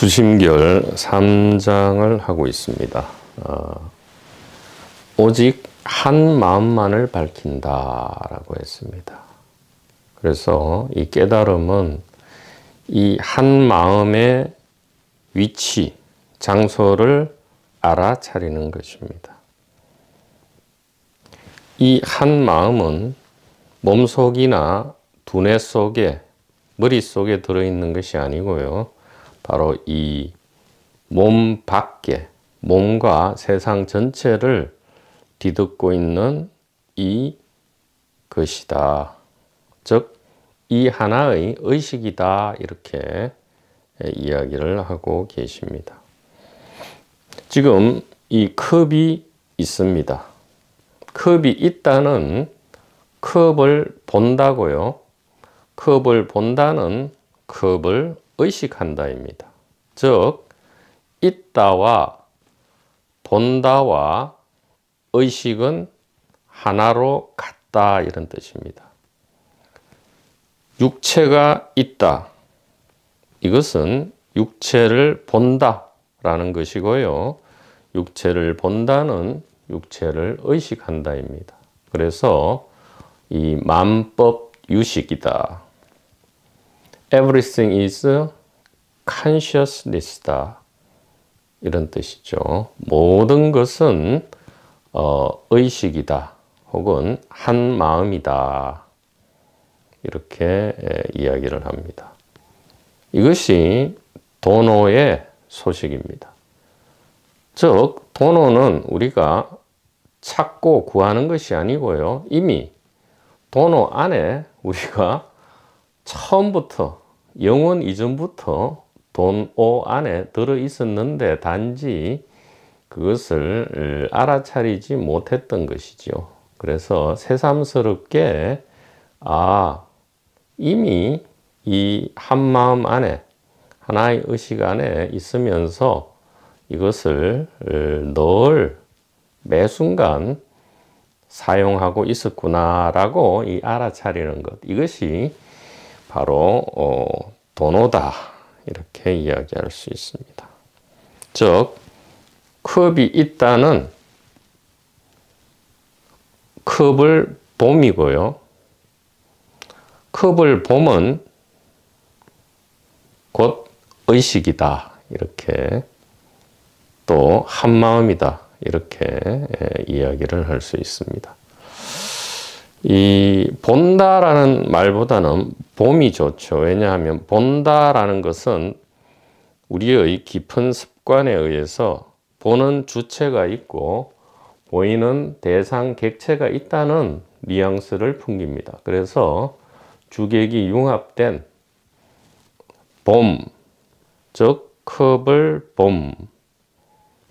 수심결 3장을 하고 있습니다. 오직 한 마음만을 밝힌다라고 했습니다. 그래서 이 깨달음은 이 한 마음의 위치, 장소를 알아차리는 것입니다. 이 한 마음은 몸속이나 두뇌 속에, 머릿속에 들어있는 것이 아니고요. 바로 이 몸 밖에, 몸과 세상 전체를 뒤덮고 있는 이 것이다. 즉, 이 하나의 의식이다. 이렇게 이야기를 하고 계십니다. 지금 이 컵이 있습니다. 컵이 있다는 컵을 본다고요. 컵을 본다는 컵을 의식한다입니다. 즉, 있다와 본다와 의식은 하나로 같다 이런 뜻입니다. 육체가 있다. 이것은 육체를 본다라는 것이고요. 육체를 본다는 육체를 의식한다입니다. 그래서 이 만법 유식이다. Everything is consciousness다. 이런 뜻이죠. 모든 것은 의식이다. 혹은 한 마음이다. 이렇게 이야기를 합니다. 이것이 도노의 소식입니다. 즉, 도노는 우리가 찾고 구하는 것이 아니고요. 이미 도노 안에 우리가 처음부터, 영원 이전부터 도노 안에 들어 있었는데 단지 그것을 알아차리지 못했던 것이죠. 그래서 새삼스럽게 이미 이 한마음 안에, 하나의 의식 안에 있으면서 이것을 늘 매 순간 사용하고 있었구나라고 이 알아차리는 것, 이것이 바로 도노다 이렇게 이야기할 수 있습니다. 즉, 컵이 있다는 컵을 봄이고요. 컵을 봄은 곧 의식이다. 이렇게 또 한마음이다. 이렇게 이야기를 할 수 있습니다. 이 본다라는 말보다는 봄이 좋죠. 왜냐하면 본다라는 것은 우리의 깊은 습관에 의해서 보는 주체가 있고 보이는 대상 객체가 있다는 뉘앙스를 풍깁니다. 그래서 주객이 융합된 봄, 즉 컵을 봄,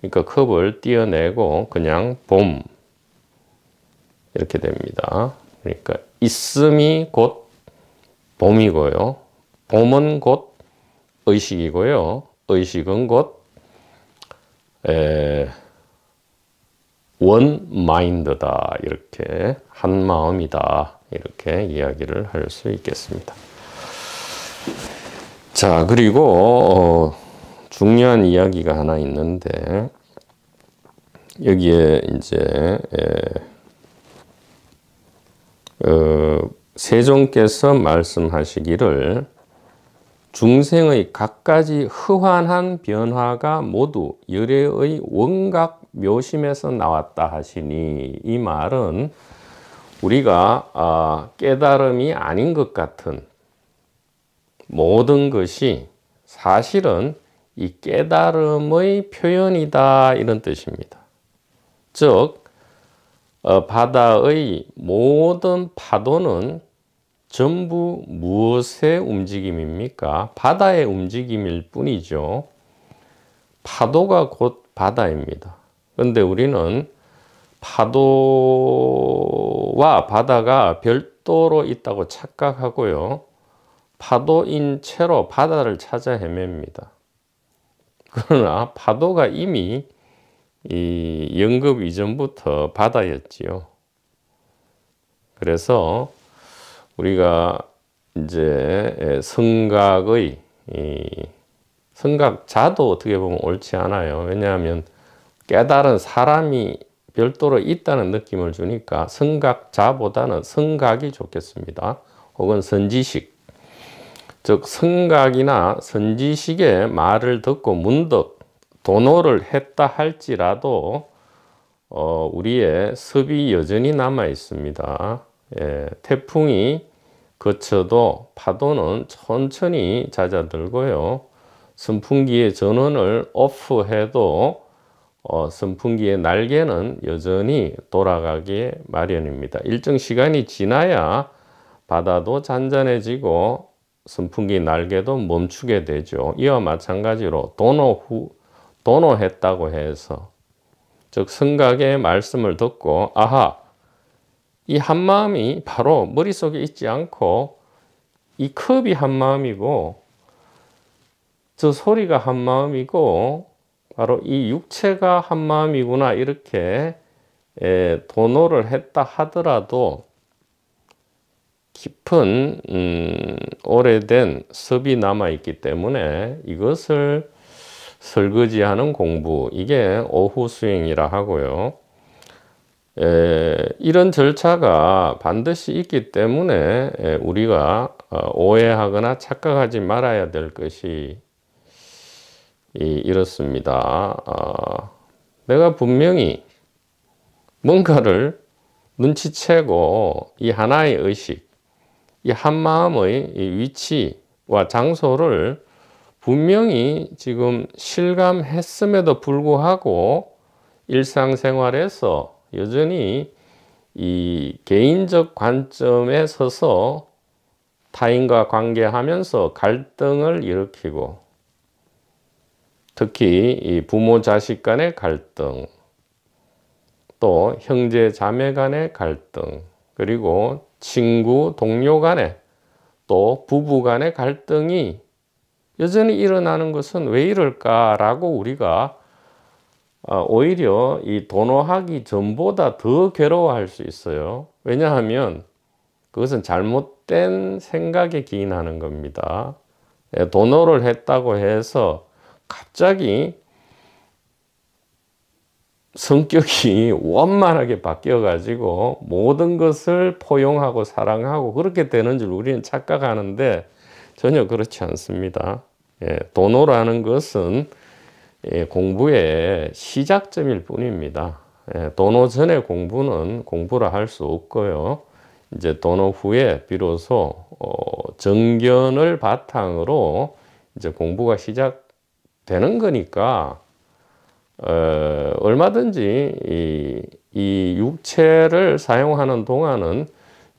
그러니까 컵을 띄어내고 그냥 봄 이렇게 됩니다. 그러니까 있음이 곧 봄이고요. 봄은 곧 의식이고요. 의식은 곧 원 마인드다. 이렇게 한 마음이다. 이렇게 이야기를 할 수 있겠습니다. 자, 그리고 중요한 이야기가 하나 있는데 여기에 이제 세종께서 말씀하시기를 중생의 갖가지 허환한 변화가 모두 열애의 원각 묘심에서 나왔다 하시니, 이 말은 우리가 깨달음이 아닌 것 같은 모든 것이 사실은 이 깨달음의 표현이다 이런 뜻입니다. 즉, 바다의 모든 파도는 전부 무엇의 움직임입니까? 바다의 움직임일 뿐이죠. 파도가 곧 바다입니다. 그런데 우리는 파도와 바다가 별도로 있다고 착각하고요. 파도인 채로 바다를 찾아 헤맵니다. 그러나 파도가 이미 이 영급 이전부터 바다였지요. 그래서 우리가 이제 성각자도 어떻게 보면 옳지 않아요. 왜냐하면 깨달은 사람이 별도로 있다는 느낌을 주니까 성각자보다는 성각이 좋겠습니다. 혹은 선지식. 즉 성각이나 선지식의 말을 듣고 문득 도노를 했다 할지라도 우리의 습이 여전히 남아 있습니다. 예, 태풍이 그쳐도 파도는 천천히 잦아들고요. 선풍기의 전원을 오프해도 선풍기의 날개는 여전히 돌아가기 마련입니다. 일정 시간이 지나야 바다도 잔잔해지고 선풍기 날개도 멈추게 되죠. 이와 마찬가지로 도노했다고 해서, 즉 성각의 말씀을 듣고 아하, 이 한마음이 바로 머릿속에 있지 않고 이 컵이 한마음이고 저 소리가 한마음이고 바로 이 육체가 한마음이구나, 이렇게 도노를 했다 하더라도 깊은 오래된 습이 남아있기 때문에 이것을 설거지하는 공부, 이게 오후 수행이라 하고요. 이런 절차가 반드시 있기 때문에 우리가 오해하거나 착각하지 말아야 될 것이 이렇습니다. 내가 분명히 뭔가를 눈치채고 이 하나의 의식, 이 한마음의 위치와 장소를 분명히 지금 실감했음에도 불구하고 일상생활에서 여전히 이 개인적 관점에 서서 타인과 관계하면서 갈등을 일으키고, 특히 이 부모 자식 간의 갈등, 또 형제 자매 간의 갈등, 그리고 친구 동료 간의, 또 부부 간의 갈등이 여전히 일어나는 것은 왜 이럴까라고 우리가 오히려 이 도노하기 전보다 더 괴로워할 수 있어요. 왜냐하면 그것은 잘못된 생각에 기인하는 겁니다. 도노를 했다고 해서 갑자기 성격이 원만하게 바뀌어가지고 모든 것을 포용하고 사랑하고 그렇게 되는 줄 우리는 착각하는데 전혀 그렇지 않습니다. 도노라는 것은 공부의 시작점일 뿐입니다. 도노 전에 공부는 공부라 할 수 없고요. 이제 도노 후에 비로소 정견을 바탕으로 이제 공부가 시작되는 거니까 얼마든지 이 육체를 사용하는 동안은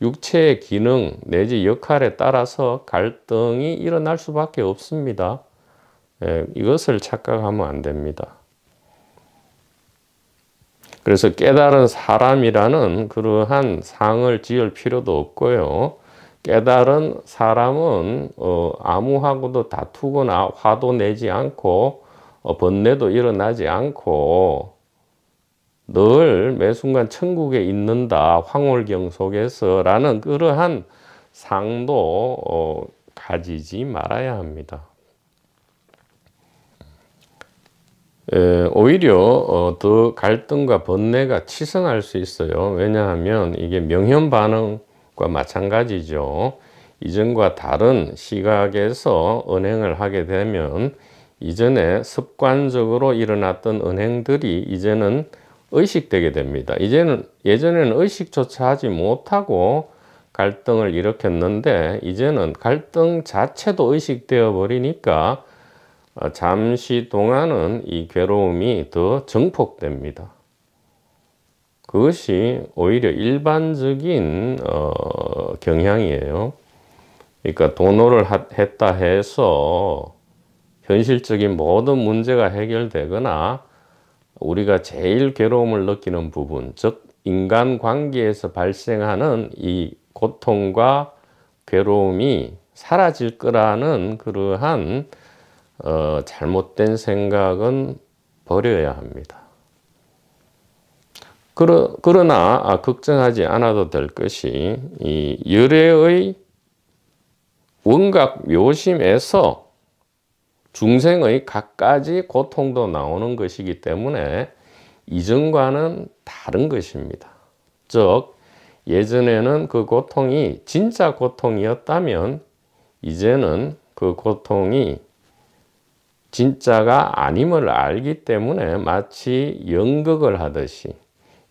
육체의 기능 내지 역할에 따라서 갈등이 일어날 수밖에 없습니다. 이것을 착각하면 안 됩니다. 그래서 깨달은 사람이라는 그러한 상을 지을 필요도 없고요. 깨달은 사람은 아무하고도 다투거나 화도 내지 않고 번뇌도 일어나지 않고 늘 매순간 천국에 있는다, 황홀경 속에서 라는 그러한 상도 가지지 말아야 합니다. 오히려 더 갈등과 번뇌가 치성할 수 있어요. 왜냐하면 이게 명현 반응과 마찬가지죠. 이전과 다른 시각에서 언행을 하게 되면 이전에 습관적으로 일어났던 언행들이 이제는 의식되게 됩니다. 예전에는 의식조차 하지 못하고 갈등을 일으켰는데 이제는 갈등 자체도 의식되어 버리니까 잠시 동안은 이 괴로움이 더 증폭됩니다. 그것이 오히려 일반적인 경향이에요. 그러니까 도노를 했다 해서 현실적인 모든 문제가 해결되거나 우리가 제일 괴로움을 느끼는 부분, 즉 인간관계에서 발생하는 이 고통과 괴로움이 사라질 거라는 그러한 잘못된 생각은 버려야 합니다. 그러나 걱정하지 않아도 될 것이 이 열애의 원각 묘심에서 중생의 갖가지 고통도 나오는 것이기 때문에 이전과는 다른 것입니다. 즉 예전에는 그 고통이 진짜 고통이었다면 이제는 그 고통이 진짜가 아님을 알기 때문에 마치 연극을 하듯이,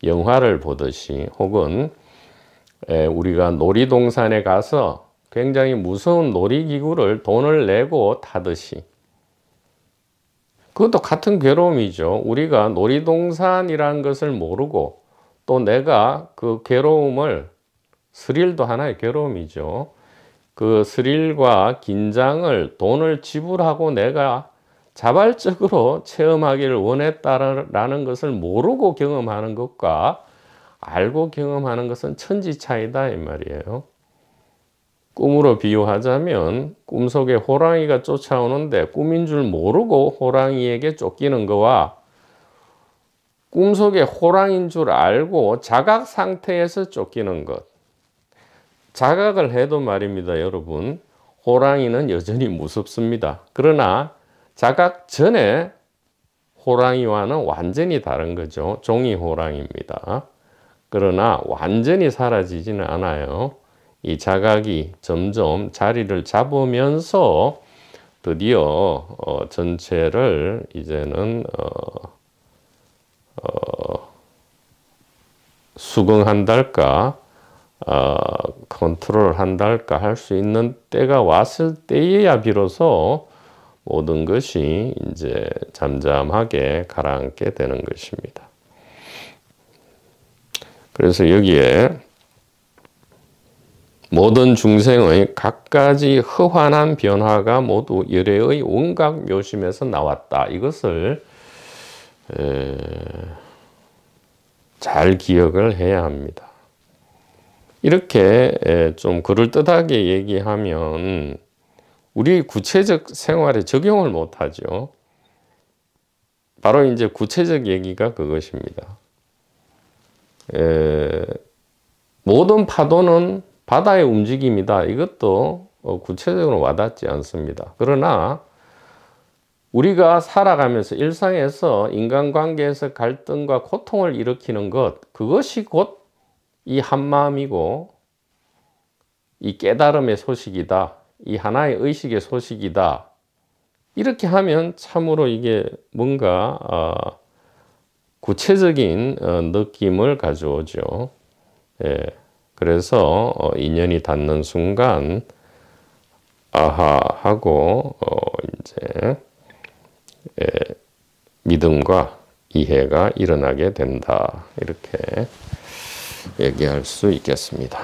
영화를 보듯이, 혹은 우리가 놀이동산에 가서 굉장히 무서운 놀이기구를 돈을 내고 타듯이, 그것도 같은 괴로움이죠. 우리가 놀이동산이라는 것을 모르고 또 내가 그 괴로움을, 스릴도 하나의 괴로움이죠. 그 스릴과 긴장을 돈을 지불하고 내가 자발적으로 체험하기를 원했다라는 것을 모르고 경험하는 것과 알고 경험하는 것은 천지 차이다 이 말이에요. 꿈으로 비유하자면 꿈속에 호랑이가 쫓아오는데 꿈인 줄 모르고 호랑이에게 쫓기는 거와 꿈속에 호랑이인 줄 알고 자각 상태에서 쫓기는 것. 자각을 해도 말입니다, 여러분. 호랑이는 여전히 무섭습니다. 그러나 자각 전에 호랑이와는 완전히 다른 거죠. 종이 호랑이입니다. 그러나 완전히 사라지지는 않아요. 이 자각이 점점 자리를 잡으면서 드디어 전체를 이제는 수긍한달까, 컨트롤한달까 할 수 있는 때가 왔을 때에야 비로소 모든 것이 이제 잠잠하게 가라앉게 되는 것입니다. 그래서 여기에 모든 중생의 갖가지 허환한 변화가 모두 열애의 온갖 묘심에서 나왔다. 이것을 잘 기억을 해야 합니다. 이렇게 좀 그럴듯하게 얘기하면 우리 구체적 생활에 적용을 못하죠. 바로 이제 구체적 얘기가 그것입니다. 모든 파도는 바다의 움직임이다. 이것도 구체적으로 와닿지 않습니다. 그러나 우리가 살아가면서 일상에서 인간관계에서 갈등과 고통을 일으키는 것, 그것이 곧 이 한마음이고 이 깨달음의 소식이다. 이 하나의 의식의 소식이다. 이렇게 하면 참으로 이게 뭔가 구체적인 느낌을 가져오죠. 그래서 인연이 닿는 순간 아하 하고 이제 믿음과 이해가 일어나게 된다. 이렇게 얘기할 수 있겠습니다.